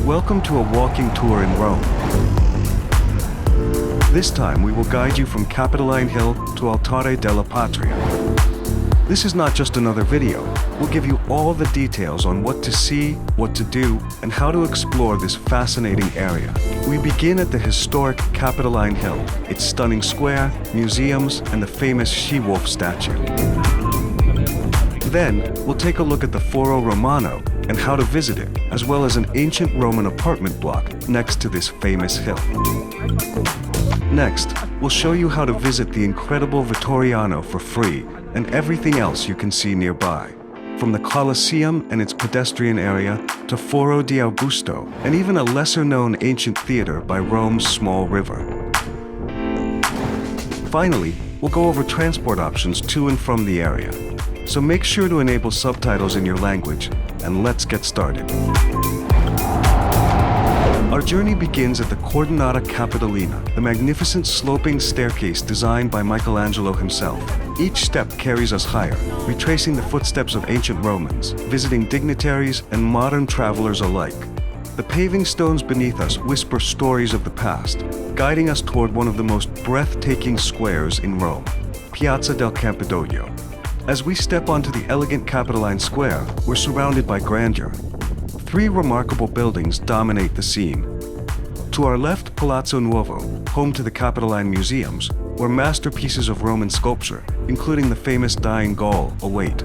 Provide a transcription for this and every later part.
Welcome to a walking tour in Rome. This time we will guide you from Capitoline Hill to Altare Della Patria. This is not just another video. We'll give you all the details on what to see, what to do, and how to explore this fascinating area. We begin at the historic Capitoline Hill, its stunning square, museums, and the famous she-wolf statue. Then, we'll take a look at the Foro Romano and how to visit it, as well as an ancient Roman apartment block next to this famous hill. Next, we'll show you how to visit the incredible Vittoriano for free and everything else you can see nearby, from the Colosseum and its pedestrian area to Foro di Augusto and even a lesser-known ancient theater by Rome's small river. Finally, we'll go over transport options to and from the area. So make sure to enable subtitles in your language, and let's get started. Our journey begins at the Coordinata Capitolina, the magnificent sloping staircase designed by Michelangelo himself. Each step carries us higher, retracing the footsteps of ancient Romans, visiting dignitaries and modern travelers alike. The paving stones beneath us whisper stories of the past, guiding us toward one of the most breathtaking squares in Rome, Piazza del Campidoglio. As we step onto the elegant Capitoline Square, we're surrounded by grandeur. Three remarkable buildings dominate the scene. To our left, Palazzo Nuovo, home to the Capitoline museums, where masterpieces of Roman sculpture, including the famous Dying Gaul, await.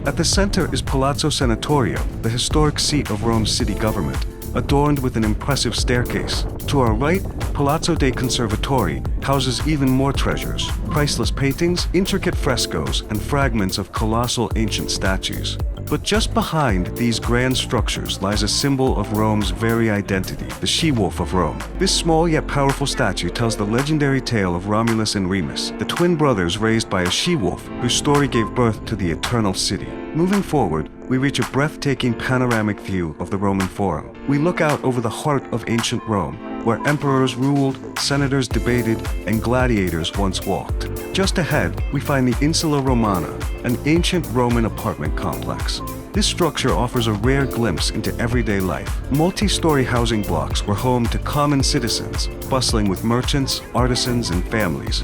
At the center is Palazzo Senatorio, the historic seat of Rome's city government, adorned with an impressive staircase. To our right, Palazzo dei Conservatori houses even more treasures, priceless paintings, intricate frescoes, and fragments of colossal ancient statues. But just behind these grand structures lies a symbol of Rome's very identity, the she-wolf of Rome. This small yet powerful statue tells the legendary tale of Romulus and Remus, the twin brothers raised by a she-wolf whose story gave birth to the eternal city. Moving forward, we reach a breathtaking panoramic view of the Roman Forum. We look out over the heart of ancient Rome, where emperors ruled, senators debated, and gladiators once walked. Just ahead, we find the Insula Romana, an ancient Roman apartment complex. This structure offers a rare glimpse into everyday life. Multi-story housing blocks were home to common citizens, bustling with merchants, artisans, and families.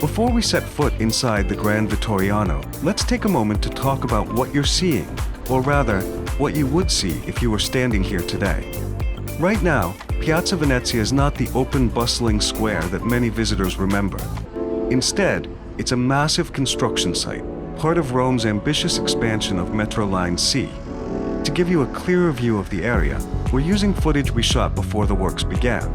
Before we set foot inside the Grand Vittoriano, let's take a moment to talk about what you're seeing, or rather, what you would see if you were standing here today. Right now, Piazza Venezia is not the open, bustling square that many visitors remember. Instead, it's a massive construction site, part of Rome's ambitious expansion of Metro Line C. To give you a clearer view of the area, we're using footage we shot before the works began.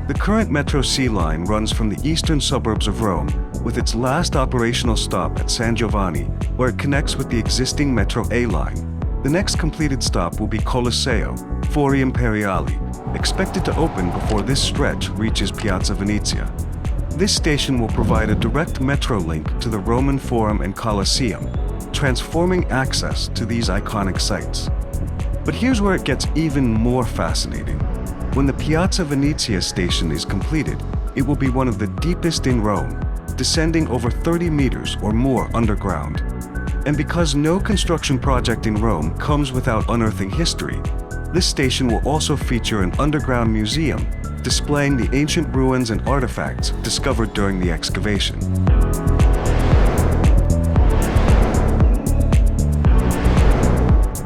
The current Metro C line runs from the eastern suburbs of Rome, with its last operational stop at San Giovanni, where it connects with the existing Metro A line. The next completed stop will be Colosseum, Foro Imperiali, expected to open before this stretch reaches Piazza Venezia. This station will provide a direct metro link to the Roman Forum and Colosseum, transforming access to these iconic sites. But here's where it gets even more fascinating. When the Piazza Venezia station is completed, it will be one of the deepest in Rome, descending over 30 meters or more underground. And because no construction project in Rome comes without unearthing history, this station will also feature an underground museum displaying the ancient ruins and artifacts discovered during the excavation.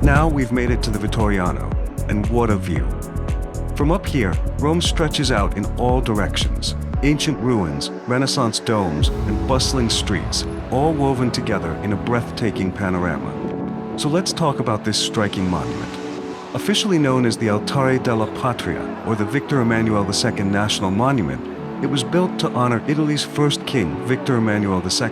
Now we've made it to the Vittoriano, and what a view. From up here, Rome stretches out in all directions. Ancient ruins, Renaissance domes, and bustling streets, all woven together in a breathtaking panorama. So let's talk about this striking monument. Officially known as the Altare Della Patria, or the Victor Emmanuel II National Monument, it was built to honor Italy's first king, Victor Emmanuel II,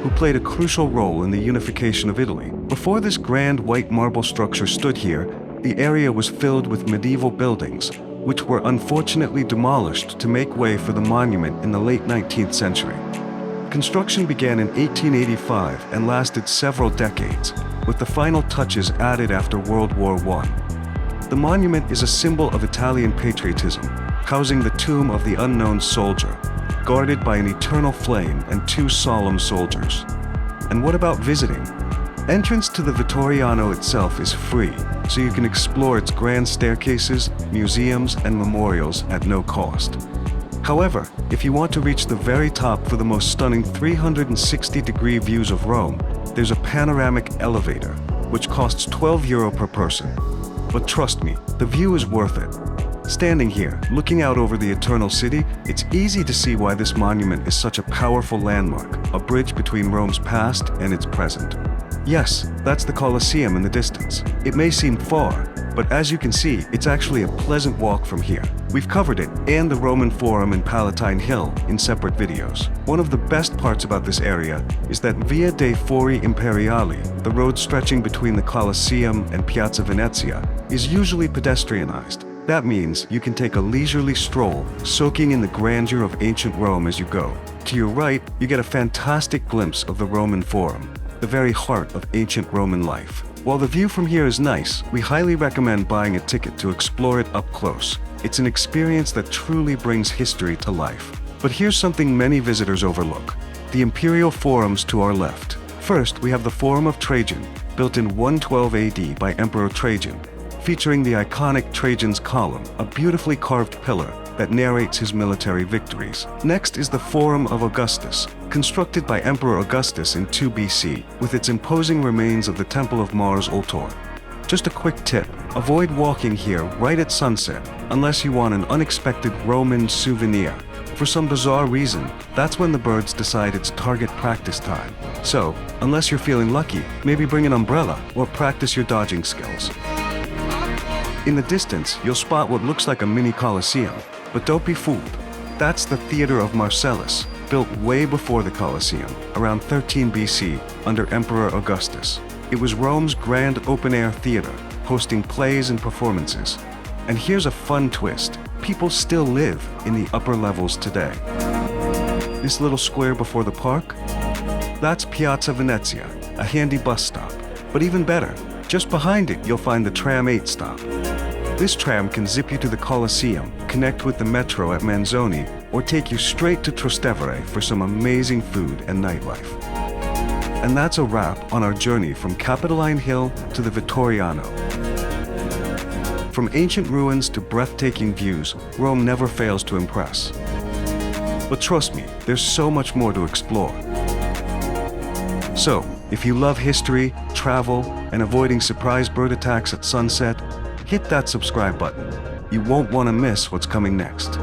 who played a crucial role in the unification of Italy. Before this grand white marble structure stood here, the area was filled with medieval buildings, which were unfortunately demolished to make way for the monument in the late 19th century. Construction began in 1885 and lasted several decades, with the final touches added after World War I. The monument is a symbol of Italian patriotism, housing the tomb of the unknown soldier, guarded by an eternal flame and two solemn soldiers. And what about visiting? Entrance to the Vittoriano itself is free, so you can explore its grand staircases, museums, and memorials at no cost. However, if you want to reach the very top for the most stunning 360-degree views of Rome, there's a panoramic elevator, which costs €12 per person. But trust me, the view is worth it. Standing here, looking out over the Eternal City, it's easy to see why this monument is such a powerful landmark, a bridge between Rome's past and its present. Yes, that's the Colosseum in the distance. It may seem far, but as you can see, it's actually a pleasant walk from here. We've covered it and the Roman Forum and Capitoline Hill in separate videos. One of the best parts about this area is that Via dei Fori Imperiali, the road stretching between the Colosseum and Piazza Venezia, is usually pedestrianized. That means you can take a leisurely stroll, soaking in the grandeur of ancient Rome as you go. To your right, you get a fantastic glimpse of the Roman Forum, the very heart of ancient Roman life. While the view from here is nice, we highly recommend buying a ticket to explore it up close. It's an experience that truly brings history to life. But here's something many visitors overlook: the Imperial Forums to our left. First, we have the Forum of Trajan, built in 112 AD by Emperor Trajan, featuring the iconic Trajan's Column, a beautifully carved pillar that narrates his military victories. Next is the Forum of Augustus, constructed by Emperor Augustus in 2 BC, with its imposing remains of the Temple of Mars Ultor. Just a quick tip, avoid walking here right at sunset, unless you want an unexpected Roman souvenir. For some bizarre reason, that's when the birds decide it's target practice time. So, unless you're feeling lucky, maybe bring an umbrella or practice your dodging skills. In the distance, you'll spot what looks like a mini Colosseum, but don't be fooled. That's the Theater of Marcellus, built way before the Colosseum, around 13 BC, under Emperor Augustus. It was Rome's grand open-air theater, hosting plays and performances. And here's a fun twist: people still live in the upper levels today. This little square before the park? That's Piazza Venezia, a handy bus stop. But even better, just behind it you'll find the Tram 8 stop. This tram can zip you to the Colosseum, connect with the metro at Manzoni, or take you straight to Trastevere for some amazing food and nightlife. And that's a wrap on our journey from Capitoline Hill to the Vittoriano. From ancient ruins to breathtaking views, Rome never fails to impress. But trust me, there's so much more to explore. So, if you love history, travel, and avoiding surprise bird attacks at sunset, hit that subscribe button. You won't want to miss what's coming next.